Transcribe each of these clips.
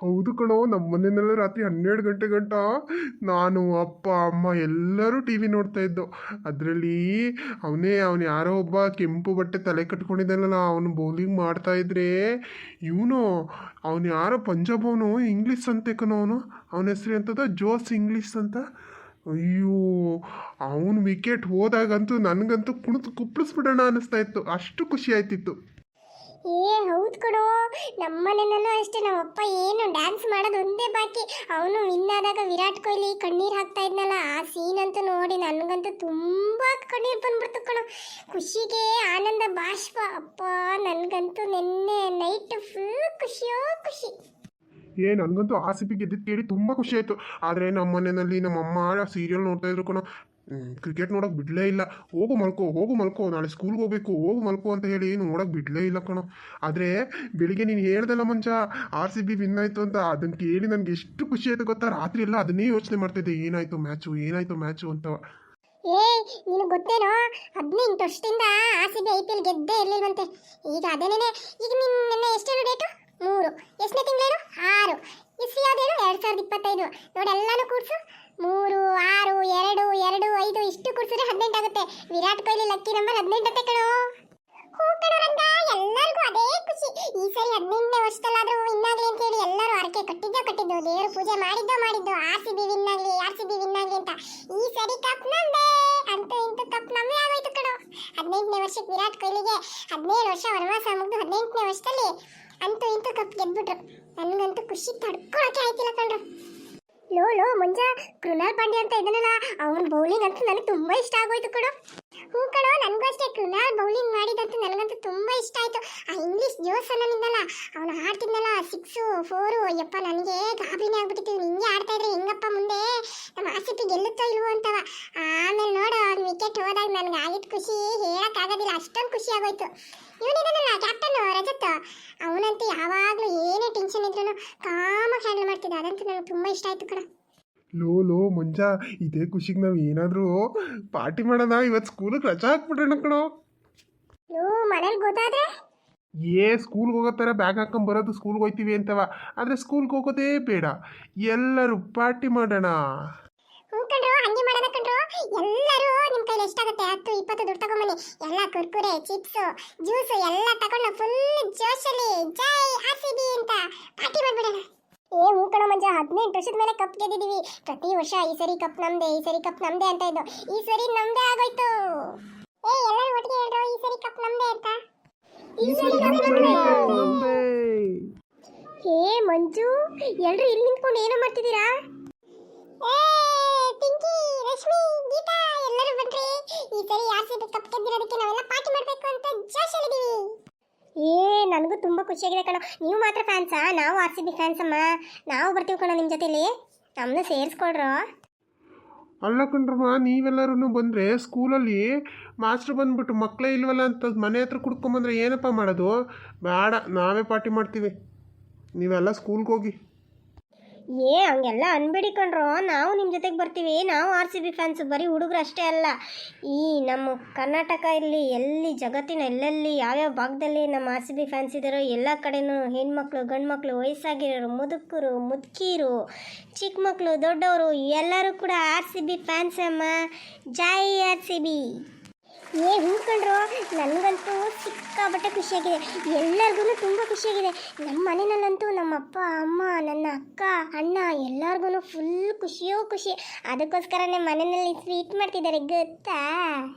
ಹೌದು ಕಣೋ, ನಮ್ಮ ಮನೆಯಲ್ಲೆಲ್ಲ ರಾತ್ರಿ 12 ಗಂಟೆ ಗಂಟ ನಾನು ಅಪ್ಪ ಅಮ್ಮ ಎಲ್ಲರೂ ಟಿ ವಿ ನೋಡ್ತಾ ಇದ್ದೋ. ಅದರಲ್ಲಿ ಅವನು ಯಾರೋ ಒಬ್ಬ ಕೆಂಪು ಬಟ್ಟೆ ತಲೆ ಕಟ್ಕೊಂಡಿದ್ದಾನಲ್ಲ, ಅವನು ಬೌಲಿಂಗ್ ಮಾಡ್ತಾ ಇದ್ರೆ ಇವನು ಅವನು ಯಾರೋ ಪಂಜಾಬ್ ಅವನು ಇಂಗ್ಲೀಷ್ ಅಂತೆ ಕಣೋ. ಅವನ ಹೆಸರು ಎಂತದ, ಜೋಸ್ ಇಂಗ್ಲೀಷ್ ಅಂತ. ಅಯ್ಯೋ, ಅವನು ವಿಕೆಟ್ ಹೋದಾಗಂತೂ ನನಗಂತೂ ಕುಣಿದು ಕುಪ್ಪಳಿಸ್ಬಿಡೋಣ ಅನ್ನಿಸ್ತಾ ಇತ್ತು, ಅಷ್ಟು ಖುಷಿ ಆಯ್ತಿತ್ತು. ಹೌದು ಕಣೋ, ನಮ್ಮನೆಯಲ್ಲೂ ಅಷ್ಟೇ. ನಮ್ಮಪ್ಪ ಏನು ಡ್ಯಾನ್ಸ್ ಮಾಡೋದು ಒಂದೇ ಬಾಕಿ. ಅವನು ವಿನ್ ಆದಾಗ ವಿರಾಟ್ ಕೊಹ್ಲಿ ಕಣ್ಣೀರು ಹಾಕ್ತಾ ಇದ್ನಲ್ಲ, ಆ ಸೀನ್ ಅಂತೂ ನೋಡಿ ನನಗಂತೂ ತುಂಬ ಕಣ್ಣೀರು ಬಂದ್ಬಿಡ್ತು ಕಣೋ. ಖುಷಿಗೆ ಆನಂದ ಬಾಷ್ಪ. ಅಪ್ಪ, ನನಗಂತೂ ನಿನ್ನೆ ನೈಟ್ ಫುಲ್ ಖುಷಿಯೋ ಖುಷಿ. ನನಗಂತೂ ಆರ್ ಸಿ ಬಿ ಗೆದ್ದಿದ್ದು ಕೇಳಿ ತುಂಬ ಖುಷಿ ಆಯಿತು. ಆದರೆ ನಮ್ಮ ಮನೆಯಲ್ಲಿ ನಮ್ಮಮ್ಮ ಸೀರಿಯಲ್ ನೋಡ್ತಾ ಇದ್ರು ಕಣೋ. ಕ್ರಿಕೆಟ್ ನೋಡೋಕೆ ಬಿಡಲೇ ಇಲ್ಲ. ಹೋಗು ಮಲ್ಕೋ, ನಾಳೆ ಸ್ಕೂಲ್ಗೆ ಹೋಗ್ಬೇಕು, ಹೋಗು ಮಲ್ಕೋ ಅಂತ ಹೇಳಿ ನೋಡೋಕೆ ಬಿಡಲೇ ಇಲ್ಲ ಕಣೋ. ಆದರೆ ಬೆಳಿಗ್ಗೆ ನೀನು ಹೇಳ್ದಲ್ಲ ಮಂಚ, ಆರ್ ಸಿ ಬಿ ವಿನ್ ಆಯಿತು ಅಂತ, ಅದನ್ನು ಕೇಳಿ ನನಗೆ ಎಷ್ಟು ಖುಷಿ ಆಯಿತು ಗೊತ್ತಾ. ರಾತ್ರಿ ಎಲ್ಲ ಅದನ್ನೇ ಯೋಚನೆ ಮಾಡ್ತಿದ್ದೆ, ಏನಾಯಿತು ಮ್ಯಾಚು ಅಂತ. ನಿನಗೆ ಗೊತ್ತೇನೋ, 18 ವರ್ಷದಿಂದ R C B I P L ಗೆದ್ದೇ ಇರಲಿಲ್ವಂತೆ. ಈಗ ಅದೇನೇನೆ. ಈಗ ನಿನ್ನ ಎಷ್ಟೇನು ಡೇಟು? 3. ಎಷ್ಟನೇ ತಿಂಗಳೇನು? 6. ಇಸ್ವಿ ಯಾವ್ದೇನು? 2025. ನೋಡಿ ಎಲ್ಲಾನು ಕೂಡ್ಸು. 3, 6, 2, 2, 5 ಇಷ್ಟು ಕೂಡ್ಸಿದ್ರೆ 18 ಆಗುತ್ತೆ. ವಿರಾಟ್ ಕೊಹ್ಲಿ ಲಕ್ಕಿ ನಂಬರ್ 18 ಅತ್ತೆ ಕಣೋ. ಹೂ ಕಣೋ ರಂಗ, ಎಲ್ಲರಿಗೂ ಅದೇ ಖುಷಿ. ಈ ಸರಿ 18ನೇ ವರ್ಷದಲ್ಲಾದ್ರೂ ವಿನ್ ಆಗಲಿ ಅಂತ ಹೇಳಿ ಎಲ್ಲರೂ ಹರಕೆ ಕಟ್ಟಿದ್ದು, ದೇವರು ಪೂಜೆ ಮಾಡಿದ್ದು, ಆರ್ ಸಿ ಬಿ ವಿನ್ ಆಗಲಿ ಅಂತ. ಈ ಸರಿ ಕಪ್ ನಮ್ದೇ ಅಂತೂ ಇಂತೂ ಕಪ್ ನಮ್ಮೇ ಆಗೋಯ್ತು ಕಣೋ. 18ನೇ ವರ್ಷಕ್ಕೆ ವಿರಾಟ್ ಕೊಹ್ಲಿಗೆ 17 ವರ್ಷ ವನವಾಸ ಮುಗಿದು 18ನೇ ವರ್ಷದಲ್ಲಿ ಅಂತೂ ಇಂತೂ ಕಪ್ ಗೆದ್ಬಿಟ್ರು. ನನಗಂತೂ ಖುಷಿ ತಡ್ಕೊಳಕ್ಕೆ ಆಯ್ತಿಲ್ಲ ಕಣ್ರು. ಲೋ ಮುಂಜ, ಕೃಣಾಲ್ ಪಾಂಡ್ಯ ಅಂತ ಇದನ್ನಲ್ಲ, ಅವನ ಬೌಲಿಂಗ್ ಅಂತೂ ನನಗೆ ತುಂಬಾ ಇಷ್ಟ ಆಗೋಯ್ತು ಕಣೋ. ಹೂ ಕಣೋ, ನನಗೂ ಅಷ್ಟೇ. ಕೃಣಾಲ್ ಬೌಲಿಂಗ್ ಮಾಡಿದಂತೂ ನನಗಂತೂ ತುಂಬಾ ಇಷ್ಟ ಆಯ್ತು. ಆ ಇಂಗ್ಲೀಷ್ ಜೋಸ್ ಅನ್ನೋನಿಂದಲ್ಲ, ಅವನು ಆಡ್ತಿದ್ನಲ್ಲ 6, 4, ಯಪ್ಪ ನನಗೆ ಗಾಬರಿನೇ ಆಗ್ಬಿಟ್ಟಿತ್ತು. ಹಿಂಗೆ ಆಡ್ತಾ ಇದ್ರೆ ಹೆಂಗಪ್ಪ ಮುಂದೆ ನಮ್ಮ ಆರ್ ಸಿ ಬಿ ಗೆಲ್ಲುತ್ತೋ ಇಲ್ವೋ ಅಂತವ. ಆಮೇಲೆ ನೋಡು, ಅವ್ನು ವಿಕೆಟ್ ಹೋದಾಗ ನನಗೆ ಆಗಿದ್ದು ಖುಷಿ ಹೇಳಕ್ಕಾಗೋದಿಲ್ಲ, ಅಷ್ಟೊಂದು ಖುಷಿ ಆಗೋಯ್ತು. ಇವನಿದನಲ್ಲ ಕ್ಯಾಪ್ಟನ್ ರಜತ್, ಅವನಂತೂ ಯಾವಾಗಲೂ ಏನೇ ಟೆನ್ಷನ್ ಇದ್ರೂ ಕಾಮಾಗಿ ಹ್ಯಾಂಡಲ್ ಮಾಡ್ತಿದ್ದ. ಅದಂತೂ ನನಗೆ ತುಂಬ ಇಷ್ಟ ಆಯ್ತು ಕಣ. ಲೋ ಮಂಜ, ಇದೇ ಖುಷಿಗೆ ನಾವು ಏನಾದರೂ ಪಾರ್ಟಿ ಮಾಡೋಣ. ಇವತ್ತು ಸ್ಕೂಲಿಗೆ ರಜಾ ಹಾಕ್ಬಿಟ್ರೆ ಕಣೋ. ಮನೇಲಿ ಗೊತ್ತಾದ್ರೆ ಸ್ಕೂಲ್ಗೆ ಹೋಗೋ ಥರ ಬ್ಯಾಗ್ ಹಾಕೊಂಡ್ ಬರೋದು ಸ್ಕೂಲ್ಗೆ ಹೋಗ್ತೀವಿ ಅಂತವ. ಆದರೆ ಸ್ಕೂಲ್ಗೆ ಹೋಗೋದೇ ಬೇಡ, ಎಲ್ಲರೂ ಪಾರ್ಟಿ ಮಾಡೋಣ. ಕಣ್ರು, ಹಂಗೆ ಮಾಡೋಣ ಕಣ್ರು. ಎಲ್ಲರೂ ನಿಮ್ಮ ಕೈಲಿ ಎಷ್ಟಾಗುತ್ತೆ 10, 20 ದುಡ್ಡು ತಗೊಂಬನ್ನಿ. ಎಲ್ಲ ಕುರ್ಕುರೆ, ಚಿಪ್ಸ್, ಜ್ಯೂಸ್ ಎಲ್ಲ ತಗೊಂಡು ಫುಲ್ ಜೋಶಲ್ಲಿ ಜೈ ಆರ್ ಸಿ ಬಿ ಅಂತ ಪಾರ್ಟಿ ಮಾಡ್ಬಿಡೋಣ. ಹೂ ಕಣೋ ಮಂಜ, 18 ವರ್ಷದ ಮೇಲೆ ಕಪ್ ಗೆದ್ದಿದ್ದೀವಿ. ಪ್ರತಿ ವರ್ಷ ಈ ಸರಿ ಕಪ್ ನಮ್ದೆ ಅಂತ ಇದ್ದು, ಈ ಸರಿ ನಮ್ದೇ ಆಗೋಯ್ತು. ಎಲ್ಲರೂ ಒಟ್ಟಿಗೆ ಹೇಳ್ರು, ಈ ಸರಿ ಕಪ್ ನಮ್ದೇ ಅಂತ. ಮಂಜು, ಎಲ್ರು ಇಲ್ಲಿ ನಿಂತ್ಕೊಂಡು ಏನೋ ಮಾಡ್ತಿದ್ದೀರಾ? ಪಿಂಕಿ, ರಶ್ಮಿ, ಗೀತಾ ಎಲ್ಲರೂ ಬನ್ರಿ. ಈ ಸರಿ ಆರ್ ಸಿ ಬಿ ಕಪ್ ಗೆದ್ದಿರೋದಕ್ಕೆ ನಾವೆಲ್ಲ ಪಾರ್ಟಿ ಮಾಡಬೇಕು ಅಂತ ಜೋಶಲ್ಲಿದ್ದೀವಿ. ನನಗೂ ತುಂಬ ಖುಷಿಯಾಗಿದೆ ಕಣೋ. ನೀವು ಮಾತ್ರ ಫ್ಯಾನ್ಸಾ? ನಾವು ಆರ್ ಸಿ ಬಿ ಫ್ಯಾನ್ಸ್ ಅಮ್ಮ. ನಾವು ಬರ್ತೀವಿ ಕಣೋ ನಿಮ್ಮ ಜೊತೆಲಿ, ನಮ್ಮನ್ನು ಸೇರಿಸ್ಕೊಡ್ರೋ. ಅಲ್ಲ ಕಣ್ರಮ್ಮ, ನೀವೆಲ್ಲರೂ ಬಂದರೆ ಸ್ಕೂಲಲ್ಲಿ ಮಾಸ್ಟ್ರು ಬಂದ್ಬಿಟ್ಟು ಮಕ್ಕಳೇ ಇಲ್ವಲ್ಲ ಅಂತ ಮನೆ ಹತ್ರ ಕುಡ್ಕೊಂಬಂದ್ರೆ ಏನಪ್ಪ ಮಾಡೋದು? ಬೇಡ, ನಾವೇ ಪಾರ್ಟಿ ಮಾಡ್ತೀವಿ, ನೀವೆಲ್ಲ ಸ್ಕೂಲ್ಗೆ ಹೋಗಿ. ಹಂಗೆಲ್ಲ ಅನ್ಬೇಡಿ ಕಣ್ರೋ, ನಾವು ನಿಮ್ಮ ಜೊತೆಗೆ ಬರ್ತೀವಿ. ನಾವು ಆರ್ ಸಿ ಬಿ ಫ್ಯಾನ್ಸು, ಬರೀ ಹುಡುಗರು ಅಷ್ಟೇ ಅಲ್ಲ. ಈ ನಮ್ಮ ಕರ್ನಾಟಕ ಇಲ್ಲಿ ಎಲ್ಲಿ ಜಗತ್ತಿನ ಎಲ್ಲೆಲ್ಲಿ ಯಾವ್ಯಾವ ಭಾಗದಲ್ಲಿ ನಮ್ಮ ಆರ್ ಸಿ ಬಿ ಫ್ಯಾನ್ಸ್ ಇದ್ದಾರೋ ಎಲ್ಲ ಕಡೆನೂ ಹೆಣ್ಮಕ್ಳು, ಗಂಡು ಮಕ್ಕಳು, ವಯಸ್ಸಾಗಿರೋರು, ಮುದುಕರು, ಮುದುಕೀರು, ಚಿಕ್ಕ ಮಕ್ಕಳು, ದೊಡ್ಡವರು ಎಲ್ಲರೂ ಕೂಡ ಆರ್ ಸಿ ಬಿ ಫ್ಯಾನ್ಸ್ ಅಮ್ಮ. ಜೈ ಆರ್ ಸಿ ಬಿ. ಹೂ ಕಣ್ರು, ನನಗಂತೂ ಸಿಕ್ಕಾಬಟ್ಟೆ ಖುಷಿಯಾಗಿದೆ. ಎಲ್ಲರಿಗೂ ತುಂಬ ಖುಷಿಯಾಗಿದೆ. ನಮ್ಮ ಮನೆಯಲ್ಲಂತೂ ನಮ್ಮ ಅಪ್ಪ ಅಮ್ಮ, ನನ್ನ ಅಕ್ಕ, ಅಣ್ಣ ಎಲ್ಲರಿಗೂ ಫುಲ್ ಖುಷಿಯೋ ಖುಷಿ. ಅದಕ್ಕೋಸ್ಕರನೇ ಮನೆಯಲ್ಲಿ ಸ್ವೀಟ್ ಮಾಡ್ತಿದ್ದಾರೆ ಗೊತ್ತಾ?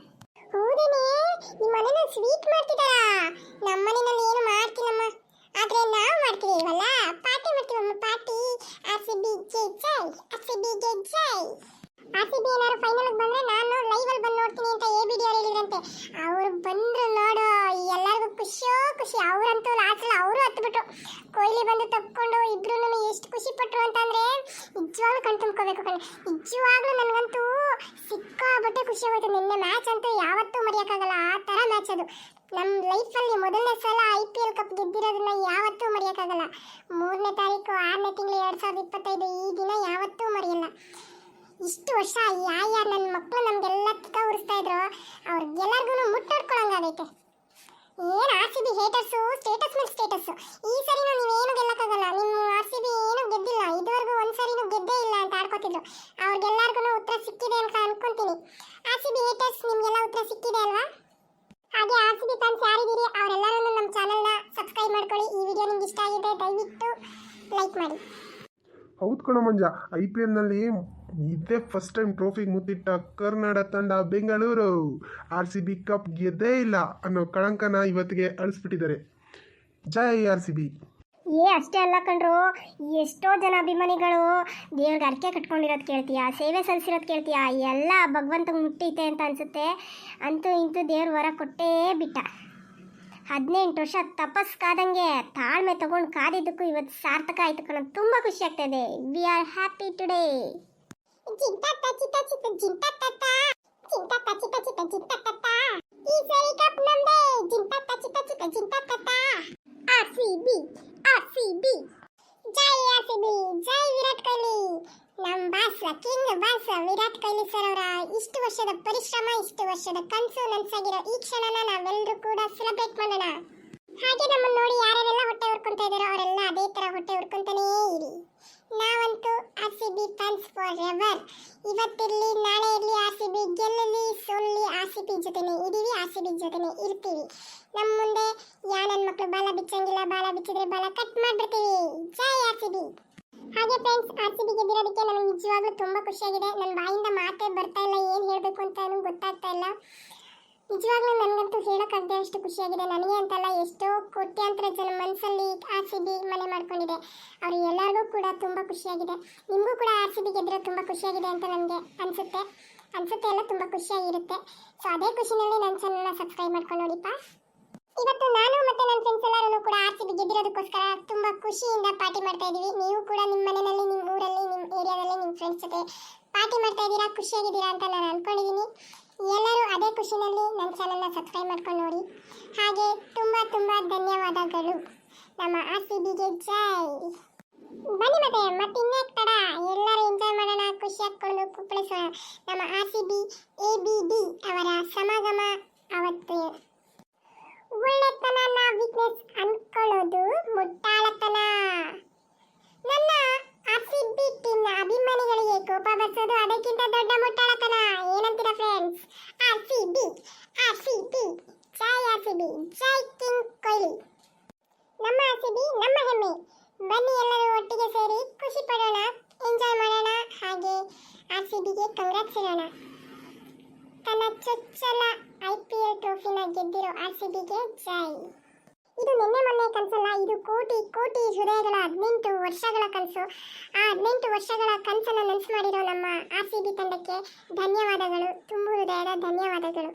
ಹೌದೇನೆ, ನಿಮ್ಮ ಮನೆಯಲ್ಲಿ ಸ್ವೀಟ್ ಮಾಡ್ತಿದ್ದಾರಾ? ನಮ್ಮ ಮನೆಯಲ್ಲಿ ಏನು ಮಾಡ್ತೀನಮ್ಮ, ಆದರೆ ನಾವು ಮಾಡ್ತೀವಲ್ಲ, ಪಾರ್ಟಿ ಮಾಡ್ತೀವಮ್ಮ. ಪಾರ್ಟಿ ಆರ್ ಸಿ ಬಿ ಜೈ ಜೈ, ಆರ್ ಸಿ ಬಿ ಜೈ ಜೈ. ಆರ್ ಸಿ ಬಿ ಏನಾದ್ರು ಫೈನಲ್ಗೆ ಬಂದರೆ ನಾನು ಲೈವಲ್ಲಿ ಬಂದು ನೋಡ್ತೀನಿ ಅಂತ ಎ ಬಿ ಡಿ ಅವ್ರು ಹೇಳಿದ್ರಂತೆ. ಅವರು ಬಂದರು ನೋಡು, ಎಲ್ಲರಿಗೂ ಖುಷಿಯೋ ಖುಷಿ. ಅವರಂತೂ ಲಾಸ್ಟಲ್ಲಿ ಅವರು ಹತ್ಬಿಟ್ರು. ಕೊಹ್ಲಿ ಬಂದು ತಪ್ಕೊಂಡು ಇಬ್ರು ಎಷ್ಟು ಖುಷಿ ಪಟ್ಟರು ಅಂತಂದರೆ ನಿಜವಾಗ್ಲೂ ಕಣ್ ತುಂಬ್ಕೋಬೇಕು ಕಣೆ. ನಿಜವಾಗ್ಲೂ ನನಗಂತೂ ಸಿಕ್ಕಾಬಟ್ಟೆ ಖುಷಿ ಆಗೋಯ್ತು. ನಿನ್ನೆ ಮ್ಯಾಚ್ ಅಂತೂ ಯಾವತ್ತೂ ಮರೆಯೋಕ್ಕಾಗಲ್ಲ, ಆ ಥರ ಮ್ಯಾಚ್ ಅದು. ನಮ್ಮ ಲೈಫಲ್ಲಿ ಮೊದಲನೇ ಸಲ IPL ಕಪ್ ಗೆದ್ದಿರೋದನ್ನ ಯಾವತ್ತೂ ಮರೆಯೋಕ್ಕಾಗಲ್ಲ. 3ನೇ ತಾರೀಕು 6ನೇ ತಿಂಗಳು 2025, ಈ ದಿನ ಯಾವತ್ತೂ ಮರೆಯಲ್ಲ. ಇಷ್ಟು ವರ್ಷ ಯಾರ್ಯಾರು ನನ್ನ ಮಕ್ಕಳು ನಮಗೆಲ್ಲ ತಿಕ್ಕ ಉರಿಸ್ತಾ ಇದ್ರು, ಅವ್ರಿಗೆಲ್ಲರಿಗೂ ಮುಟ್ಟೋಡ್ಕೊಳಂಗಾಗೈತೆ. ಏನು ಆರ್ ಸಿ ಬಿ ಹೇಟರ್ಸು ಸ್ಟೇಟಸ್ ಮೇಲೆ ಸ್ಟೇಟಸ್. ಈ ಸರಿನೂ ನೀವೇನು ಗೆಲ್ಲಕ್ಕಾಗಲ್ಲ, ನಿಮ್ಮ RCB ಏನು ಗೆದ್ದಿಲ್ಲ, ಇದುವರೆಗೂ ಒಂದ್ಸರಿನೂ ಗೆದ್ದೇ ಇಲ್ಲ ಅಂತ ಆಡ್ಕೋತಿದ್ರು. ಅವ್ರಿಗೆಲ್ಲರಿಗೂ ಉತ್ತರ ಸಿಕ್ಕಿದೆ ಅಂತ ಅನ್ಕೊಂತೀನಿ. RCB ಹೇಟರ್ಸ್ ನಿಮ್ಗೆಲ್ಲ ಉತ್ತರ ಸಿಕ್ಕಿದೆ ಅಲ್ವಾ? ಹಾಗೆ RCB ಫ್ಯಾನ್ಸ್ ಯಾರಿದ್ದೀರಿ ಅವರೆಲ್ಲರೂ ನಮ್ಮ ಚಾನಲ್ನ ಸಬ್ಸ್ಕ್ರೈಬ್ ಮಾಡ್ಕೊಳ್ಳಿ. ಈ ವಿಡಿಯೋ ನಿಮ್ಗೆ ಇಷ್ಟ ಆಗಿದೆ ದಯವಿಟ್ಟು ಲೈಕ್ ಮಾಡಿ. ಹೌದು ಕಣ ಮಂಜ, IPLನಲ್ಲಿ ಇದೇ ಫಸ್ಟ್ ಟೈಮ್ ಟ್ರೋಫಿಗೆ ಮುತ್ತಿಟ್ಟ ಕರ್ನಾಟಕ ತಂಡ ಬೆಂಗಳೂರು RCB ಕಪ್ ಗೆದ್ದೇ ಇಲ್ಲ ಅನ್ನೋ ಕಳಂಕನ ಇವತ್ತಿಗೆ ಅಳಿಸ್ಬಿಟ್ಟಿದ್ದಾರೆ. ಜೈ RCB. ಅಷ್ಟೇ ಅಲ್ಲ ಕಣ್ರು, ಎಷ್ಟೋ ಜನ ಅಭಿಮಾನಿಗಳು ದೇವ್ರಿಗೆ ಅರ್ಕೆ ಕಟ್ಕೊಂಡಿರೋದು ಕೇಳ್ತೀಯಾ, ಸೇವೆ ಸಲ್ಲಿಸಿರೋದು ಕೇಳ್ತೀಯಾ, ಎಲ್ಲ ಭಗವಂತಂಗೆ ಮುಟ್ಟೈತೆ ಅಂತ ಅನಿಸುತ್ತೆ. ಅಂತೂ ಇಂತೂ ದೇವ್ರ ವರ ಕೊಟ್ಟೇ ಬಿಟ್ಟ. 18 ವರ್ಷ ತಪಸ್ ಕಾದಂಗೆ ತಾಳ್ಮೆ ತಗೊಂಡು ಕಾದಿದ್ದಕ್ಕೂ ಇವತ್ತು ಸಾರ್ಥಕ ಆಯ್ತು ಕಣ. ತುಂಬ ಖುಷಿ ಆಗ್ತಾ ಇದೆ. We are happy today. ಈ ಸರಿ ಕಪ್ ನಮ್ದೇ. RCB ಜೈ RCB, ಜೈ ವಿರಾಟ್ ಕೊಹ್ಲಿ. ನಮ್ಮ boss king boss Virat Kohli sir ಅವರ ಇಷ್ಟು ವರ್ಷದ ಪರಿಶ್ರಮ, ಇಷ್ಟು ವರ್ಷದ ಕನಸು ನನಸಾಗಿರೋ ಈ ಕ್ಷಣನ ನಾವೆಲ್ಲರೂ ಕೂಡ ಸೆಲೆಬ್ರೇಟ್ ಮಾಡೋಣ. ಹಾಗೆ ನಮ್ಮನ್ನು ನೋಡಿ ಯಾರೆಲ್ಲ ಹೊಟ್ಟೆ ಹುರ್ಕೊಂತ ಇದ್ದಾರೋ ಅವರೆಲ್ಲ ಅದೇ ತರ ಹೊಟ್ಟೆ ಹುರ್ಕೊಂತಾನೇ ಇರಿ. ನಾವಂತೂ RCB ಫ್ಯಾನ್ಸ್ ಫಾರ್ ಎವರ್. ಇವತ್ತಿರಲಿ ನಾಳೆ ಇರಲಿ, RCB ಗೆಲ್ಲಲಿ ಸೋಲ್ಲಿ RCB ಜೊತೆನೇ ಇದೀವಿ, RCB ಜೊತೆನೇ ಇರ್ತೀವಿ. ನಮ್ಮ ಮುಂದೆ ನನ್ನ ಮಕ್ಕಳು ಬಾಲ ಬಿಚ್ಚಂಗಿಲ್ಲ, ಬಾಲ ಬಿಚ್ಚಿದ್ರೆ ಬಾಲ ಕಟ್ ಮಾಡ್ಬಿಡ್ತೀವಿ. ಜೈ RCB. ಹಾಗೆ ಫ್ರೆಂಡ್ಸ್, RCB ಗೆದ್ದಿರೋದಕ್ಕೆ ನನಗೆ ನಿಜವಾಗ್ಲೂ ತುಂಬ ಖುಷಿಯಾಗಿದೆ. ನನ್ನ ಬಾಯಿಂದ ಮಾತೇ ಬರ್ತಾ ಇಲ್ಲ, ಏನು ಹೇಳಬೇಕು ಅಂತ ಗೊತ್ತಾಗ್ತಾ ಇಲ್ಲ. ನಿಜವಾಗ್ಲೂ ನನಗಂತೂ ಹೇಳೋಕ್ಕಾಗದೆ ಅಷ್ಟು ಖುಷಿಯಾಗಿದೆ. ನನಗೆ ಅಂತಲ್ಲ, ಎಷ್ಟೋ ಕೋಟ್ಯಾಂತರ ಜನ ಮನಸ್ಸಲ್ಲಿ RCB ಮನೆ ಮಾಡ್ಕೊಂಡಿದೆ. ಅವರು ಎಲ್ಲರಿಗೂ ಕೂಡ ತುಂಬ ಖುಷಿಯಾಗಿದೆ. ನಿಮಗೂ ಕೂಡ RCB ಗೆದ್ದರೆ ತುಂಬ ಖುಷಿಯಾಗಿದೆ ಅಂತ ನನಗೆ ಅನಿಸುತ್ತೆ ಎಲ್ಲ ತುಂಬ ಖುಷಿಯಾಗಿರುತ್ತೆ. ಸೊ ಅದೇ ಖುಷಿನಲ್ಲಿ ನನ್ನ ಚಾನಲ್ನ ಸಬ್ಸ್ಕ್ರೈಬ್ ಮಾಡ್ಕೊಂಡು ನೋಡಿಪ್ಪ. ಇವತ್ತು ನಾನು ಮತ್ತು ನನ್ನ ಫ್ರೆಂಡ್ಸ್ ಎಲ್ಲರೂ ಕೂಡ RCB ಗೆದ್ದಿರೋದಕ್ಕೋಸ್ಕರ ತುಂಬ ಖುಷಿಯಿಂದ ಪಾರ್ಟಿ ಮಾಡ್ತಾ ಇದ್ದೀವಿ. ನೀವು ಕೂಡ ನಿಮ್ಮ ಮನೆಯಲ್ಲಿ, ನಿಮ್ಮ ಊರಲ್ಲಿ, ನಿಮ್ಮ ಏರಿಯಾದಲ್ಲಿ ನಿಮ್ಮ ಫ್ರೆಂಡ್ಸ್ ಜೊತೆ ಪಾರ್ಟಿ ಮಾಡ್ತಾ ಇದ್ದೀರಾ, ಖುಷಿಯಾಗಿದ್ದೀರಾ ಅಂತ ನಾನು ಅಂದ್ಕೊಂಡಿದ್ದೀನಿ. ಎಲ್ಲರೂ ಅದೇ ಖುಷಿನಲ್ಲಿ ನನ್ನ ಚಾನಲ್ನ ಸಬ್ಸ್ಕ್ರೈಬ್ ಮಾಡ್ಕೊಂಡು ನೋಡಿ. ಹಾಗೆ ತುಂಬ ತುಂಬ ಧನ್ಯವಾದಗಳು. ನಮ್ಮ RCBಗೆ ಜೈ. ಬನ್ನಿ ಮತ್ತೆ ಇನ್ನೇಕ್ ತಡ, ಎಲ್ಲರೂ ಎಂಜಾಯ್ ಮಾಡೋಣ, ಖುಷಿಯಾಗಿ ಕುಣಿದು ಕುಪ್ಪಳಿಸೋಣ. ನಮ್ಮ RCB ABD ಅವರ ಸಮಾಗಮ ಅವತ್ತು. ಒಳ್ಳೆತನ ವೀಕ್ನೆಸ್ ಅನ್ಕೊಳ್ಳೋದು ಮುಟ್ಟಾಳತನ. ನನ್ನ RCB ಟೀಮ್ನ ಅಭಿಮಾನಿಗಳಿಗೆ ಕೋಪ ಬರ್ಸೋದು ಅದಕ್ಕಿಂತ ದೊಡ್ಡ ಮುಟ್ಟಾಳತನ. ಏನಂತೀರಾ ಫ್ರೆಂಡ್ಸ್? RCB ಜೈ RCB, ಜೈ ಕಿಂಗ್ ಕೊಹ್ಲಿ. ನಮ್ಮ RCB ನಮ್ಮ ಹೆಮ್ಮೆ. ಬನ್ನಿ ಎಲ್ಲರೂ ಒಟ್ಟಿಗೆ ಸೇರಿ ಖುಷಿ ಪಡೋಣ, ಎಂಜಾಯ್ ಮಾಡೋಣ. ಹಾಗೆ RCBಗೆ ಕಂಗ್ರಾಟ್ಸ್ ಹೇಳೋಣ. ತನ್ನ ಚೊಚ್ಚಲ IPL ಟ್ರೋಫಿನ ಗೆದ್ದಿರೋ RCBಗೆ ಜೈ. ಇದು ನಿನ್ನೆ ಮೊನ್ನೆ ಕನಸಲ್ಲ, ಇದು ಕೋಟಿ ಕೋಟಿ ಹೃದಯಗಳ 18 ವರ್ಷಗಳ ಕನಸು. ಆ 18 ವರ್ಷಗಳ ಕನಸನ್ನು ನನಸು ಮಾಡಿರೋ ನಮ್ಮ RCB ತಂಡಕ್ಕೆ ಧನ್ಯವಾದಗಳು, ತುಂಬು ಹೃದಯದ ಧನ್ಯವಾದಗಳು.